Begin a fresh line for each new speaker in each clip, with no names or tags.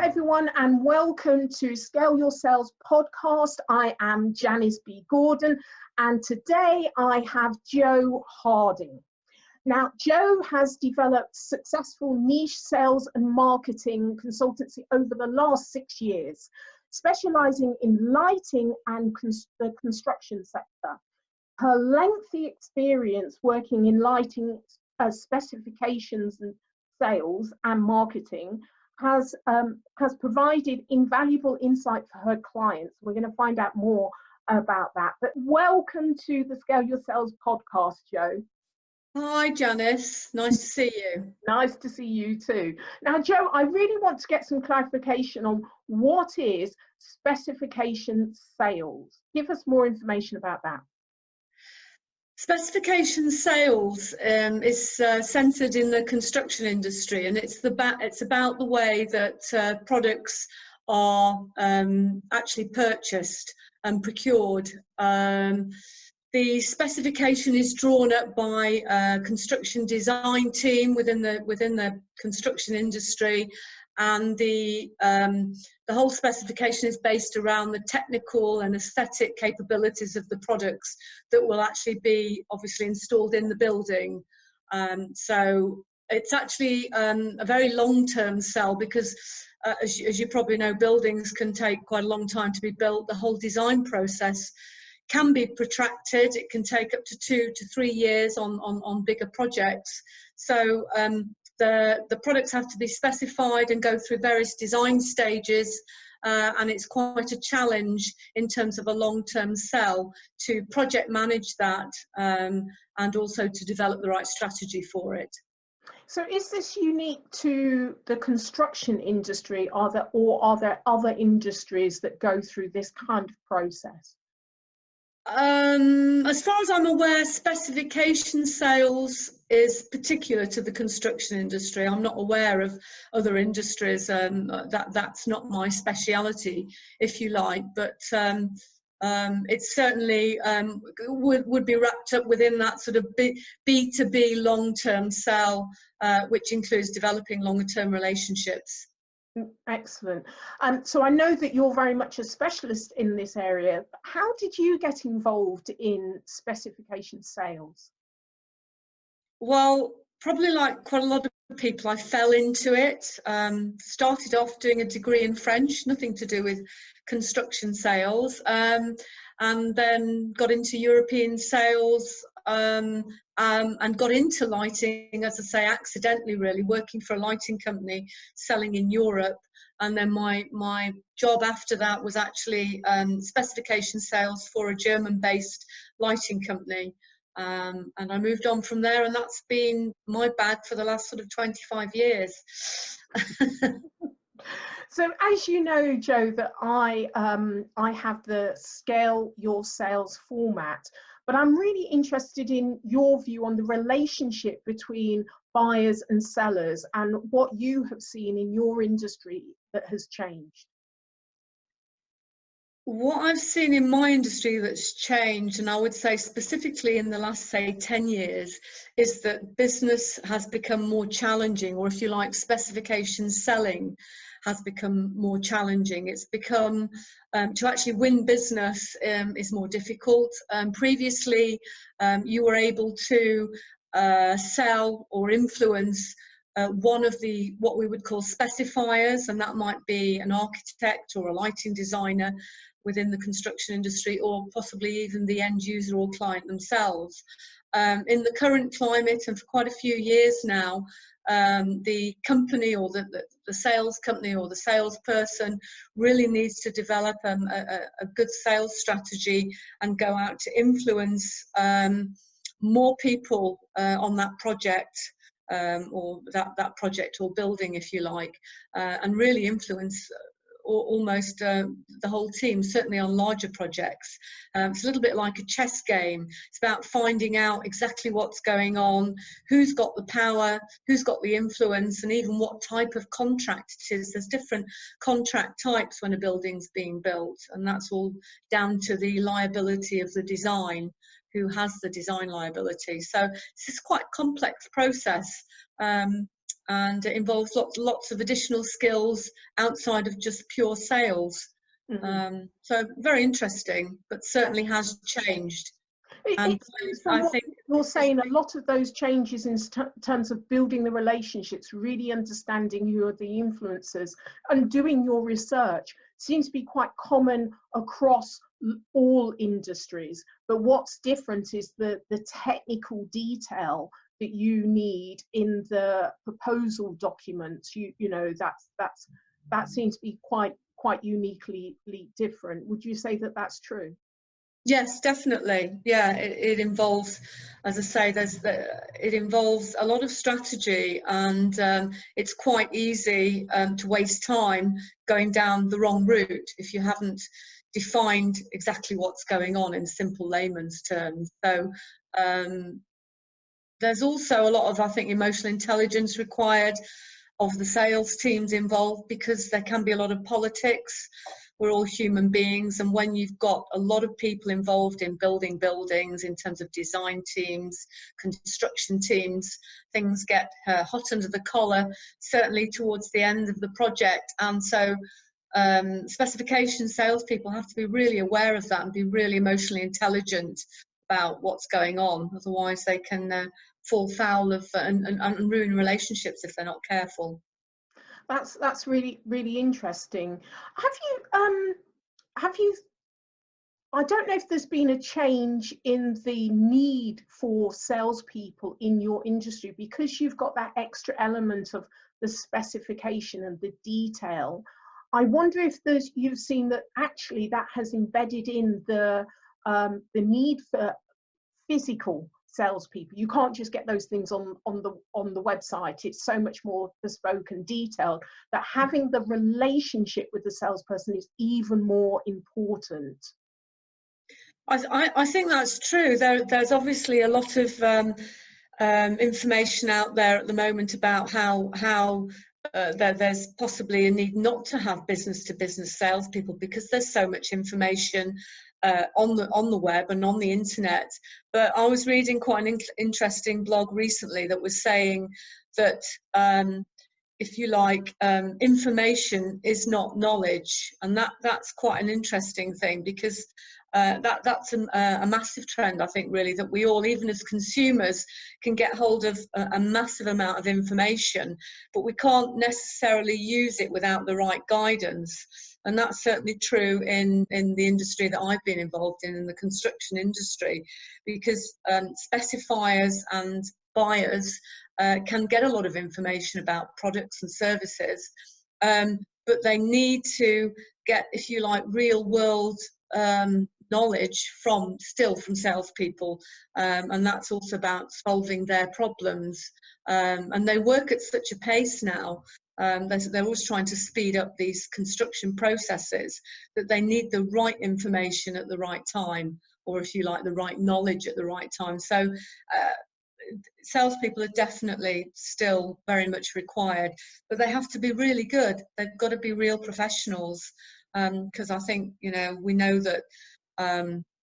everyone, and welcome to Scale Your Sales podcast. I am Janice B. Gordon, and today I have Joe Harding. Now, Joe has developed successful niche sales and marketing consultancy over the last 6 years, specializing in lighting and the construction sector. Her lengthy experience working in lighting specifications and sales and marketing has provided invaluable insight for her clients. We're going to find out more about that. But welcome to the Scale Your Sales podcast, Joe.
Hi, Janice. Nice to see you.
Nice to see you too. Now, Joe, I really want to get some clarification on what is specification sales. Give us more information about that.
Specification sales is centred in the construction industry, and it's about the way that products are actually purchased and procured. The specification is drawn up by a construction design team within the construction industry, and the whole specification is based around the technical and aesthetic capabilities of the products that will actually be obviously installed in the building. So it's actually a very long-term sell, because as you probably know, buildings can take quite a long time to be built. The whole design process can be protracted. It can take up to 2 to 3 years on bigger projects. So the products have to be specified and go through various design stages, and it's quite a challenge in terms of a long-term sell to project manage that and also to develop the right strategy for it.
So is this unique to the construction industry, or are there other industries that go through this kind of process?
As far as I'm aware, specification sales is particular to the construction industry. I'm not aware of other industries. That's not my speciality, if you like, but it certainly would be wrapped up within that sort of B2B long-term sell, which includes developing longer-term relationships.
Excellent. So I know that you're very much a specialist in this area. How did you get involved in specification sales?
Well, probably like quite a lot of people, I fell into it. Started off doing a degree in French, nothing to do with construction sales, and then got into European sales and got into lighting, as I say, accidentally really, working for a lighting company selling in Europe. And then my job after that was actually specification sales for a German-based lighting company. And I moved on from there, and that's been my bag for the last sort of 25 years.
So as you know, Joe, that I have the Scale Your Sales format, but I'm really interested in your view on the relationship between buyers and sellers and what you have seen in your industry that has changed.
What I've seen in my industry that's changed, and I would say specifically in the last, say, 10 years, is that business has become more challenging, or if you like, specification selling has become more challenging. It's become, to actually win business is more difficult. Previously, you were able to sell or influence one of the what we would call specifiers, and that might be an architect or a lighting designer within the construction industry, or possibly even the end user or client themselves. In the current climate, and for quite a few years now, the company or the sales company or the salesperson really needs to develop a good sales strategy and go out to influence more people on that project, or that project or building, if you like, and really influence almost the whole team, certainly on larger projects. It's a little bit like a chess game. It's about finding out exactly what's going on, who's got the power, who's got the influence, and even what type of contract it is. There's different contract types when a building's being built, and that's all down to the liability of the design, who has the design liability. So this is quite a complex process. and it involves lots of additional skills outside of just pure sales. So very interesting, but certainly has changed. And
It seems from
I
what
think
you're saying, a lot of those changes in terms of building the relationships, really understanding who are the influencers and doing your research seems to be quite common across all industries. But what's different is the technical detail that you need in the proposal documents. You know, that seems to be quite uniquely different. Would you say that that's true?
yes, definitely. Yeah, it involves, as I say, it involves a lot of strategy, and it's quite easy to waste time going down the wrong route if you haven't defined exactly what's going on in simple layman's terms. So there's also a lot of, I think, emotional intelligence required of the sales teams involved, because there can be a lot of politics. We're all human beings, and when you've got a lot of people involved in building buildings, in terms of design teams, construction teams, things get hot under the collar, certainly towards the end of the project. And so specification salespeople have to be really aware of that and be really emotionally intelligent about what's going on. Otherwise they can fall foul of and ruin relationships if they're not careful.
That's really interesting. Have you I don't know if there's been a change in the need for salespeople in your industry, because you've got that extra element of the specification and the detail. I wonder if you've seen that actually that has embedded in the need for physical salespeople. You can't just get those things on the website. It's so much more bespoke and detailed that having the relationship with the salesperson is even more important.
I think that's true. There's obviously a lot of information out there at the moment about how there's possibly a need not to have business-to-business salespeople, because there's so much information on the web and on the internet. But I was reading quite an interesting blog recently that was saying that if you like, information is not knowledge, and that's quite an interesting thing, because that's a massive trend, I think, really, that we all, even as consumers, can get hold of a massive amount of information, but we can't necessarily use it without the right guidance. And that's certainly true in the industry that I've been involved in the construction industry, because specifiers and buyers can get a lot of information about products and services, but they need to get, if you like, real world knowledge from salespeople, and that's also about solving their problems. And they work at such a pace now. They're always trying to speed up these construction processes, that they need the right information at the right time, or if you like, the right knowledge at the right time. So salespeople are definitely still very much required, but they have to be really good. They've got to be real professionals, because I think, you know, we know that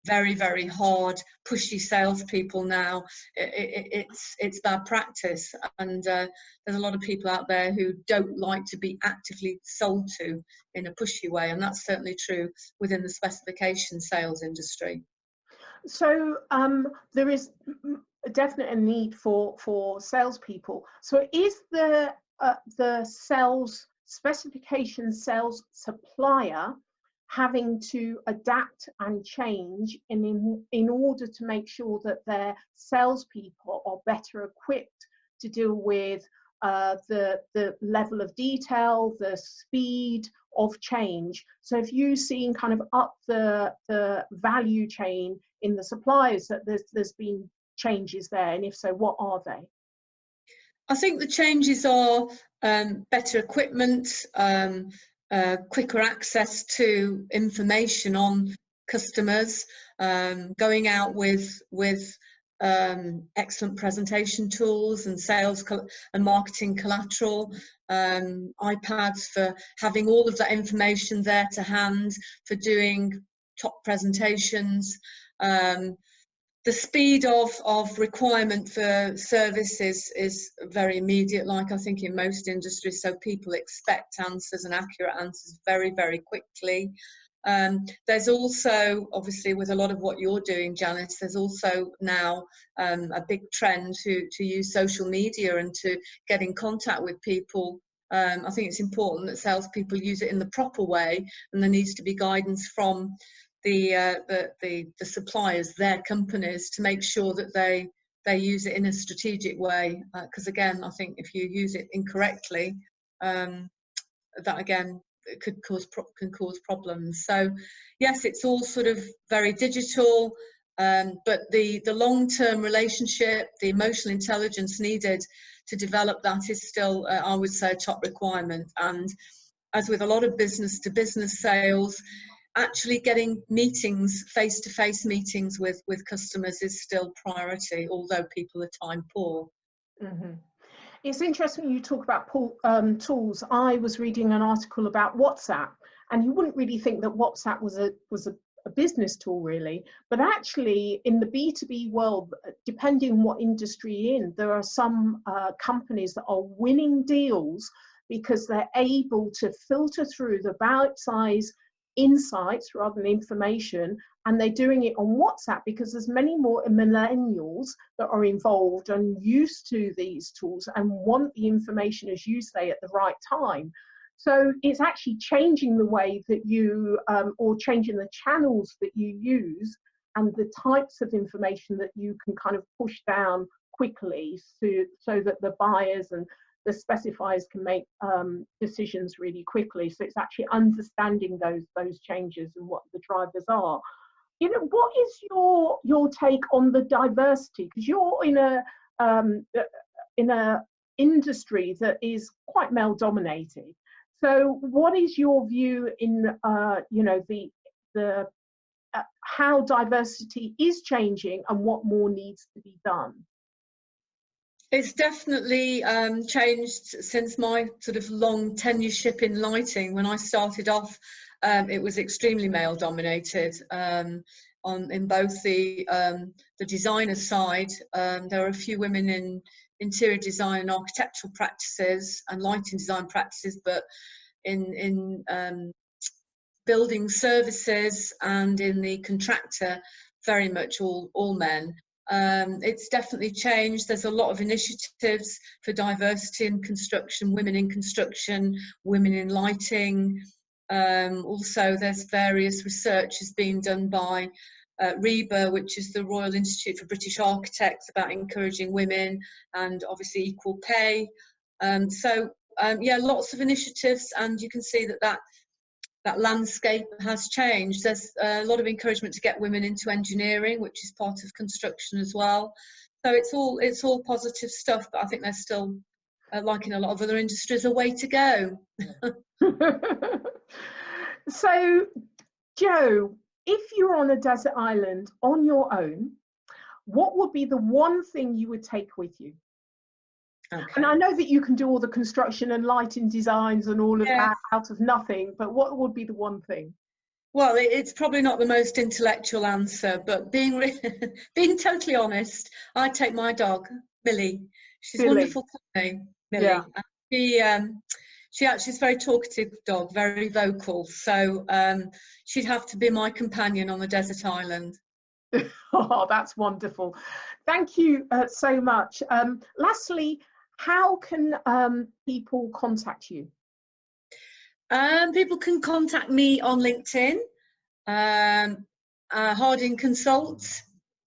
very, very hard, pushy salespeople now, it's bad practice, and there's a lot of people out there who don't like to be actively sold to in a pushy way, and that's certainly true within the specification sales industry.
So there is definitely a need for salespeople. So is the sales specification sales supplier having to adapt and change in order to make sure that their salespeople are better equipped to deal with the level of detail, the speed of change? So if you've seen kind of up the value chain in the suppliers that there's been changes there, and if so, what are they?
I think the changes are better equipment, quicker access to information on customers, going out with excellent presentation tools and sales and marketing collateral, iPads for having all of that information there to hand for doing top presentations. the speed of requirement for service is very immediate, like I think in most industries, so people expect answers and accurate answers very, very quickly. There's also, obviously, with a lot of what you're doing, Janice, there's also now a big trend to use social media and to get in contact with people. I think it's important that salespeople use it in the proper way, and there needs to be guidance from the suppliers, their companies, to make sure that they use it in a strategic way. Because again, I think if you use it incorrectly, that again can cause problems. So yes, it's all sort of very digital, but the long-term relationship, the emotional intelligence needed to develop that is still, I would say, a top requirement. And as with a lot of business-to-business sales, actually getting meetings, face-to-face meetings with customers is still priority, although people are time poor.
Mm-hmm. It's interesting you talk about tools. I was reading an article about WhatsApp, and you wouldn't really think that WhatsApp was a business tool really, but actually in the B2B world, depending on what industry you're in, there are some companies that are winning deals because they're able to filter through the bite-sized insights rather than information, and they're doing it on WhatsApp because there's many more millennials that are involved and used to these tools and want the information, as you say, at the right time. So it's actually changing the way that you, or changing the channels that you use and the types of information that you can kind of push down quickly so that the buyers and the specifiers can make decisions really quickly. So it's actually understanding those changes and what the drivers are. You know, what is your take on the diversity? Because you're in a industry that is quite male dominated. So what is your view in you know, the how diversity is changing and what more needs to be done?
It's definitely changed since my sort of long tenureship in lighting. When I started off, it was extremely male dominated. In both the designer side, there are a few women in interior design and architectural practices and lighting design practices, but in building services and in the contractor, very much all men. It's definitely changed. There's a lot of initiatives for diversity in construction, women in construction, women in lighting. Also, there's various research being done by RIBA, which is the Royal Institute for British Architects, about encouraging women and obviously equal pay. Yeah, lots of initiatives, and you can see that landscape has changed. There's a lot of encouragement to get women into engineering, which is part of construction as well. So it's all positive stuff, but I think there's still, like in a lot of other industries, a way to go.
So, Joe, if you're on a desert island on your own, what would be the one thing you would take with you? Okay. And I know that you can do all the construction and lighting designs and all of that out of nothing, but what would be the one thing?
Well, it's probably not the most intellectual answer, but being totally honest, I'd take my dog, Millie. She's a wonderful company, Millie. Yeah. She actually is a very talkative dog, very vocal. So she'd have to be my companion on the desert island.
Oh, that's wonderful. Thank you so much. Lastly, how can people contact you?
People can contact me on LinkedIn, Harding Consult,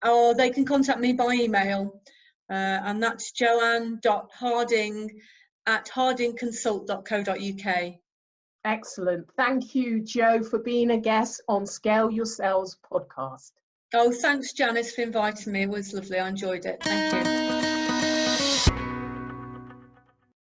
or they can contact me by email, and that's joanne.harding@hardingconsult.co.uk.
Excellent. Thank you, Joe, for being a guest on Scale Your Sales podcast.
Oh, thanks, Janice, for inviting me. It was lovely. I enjoyed it. Thank you.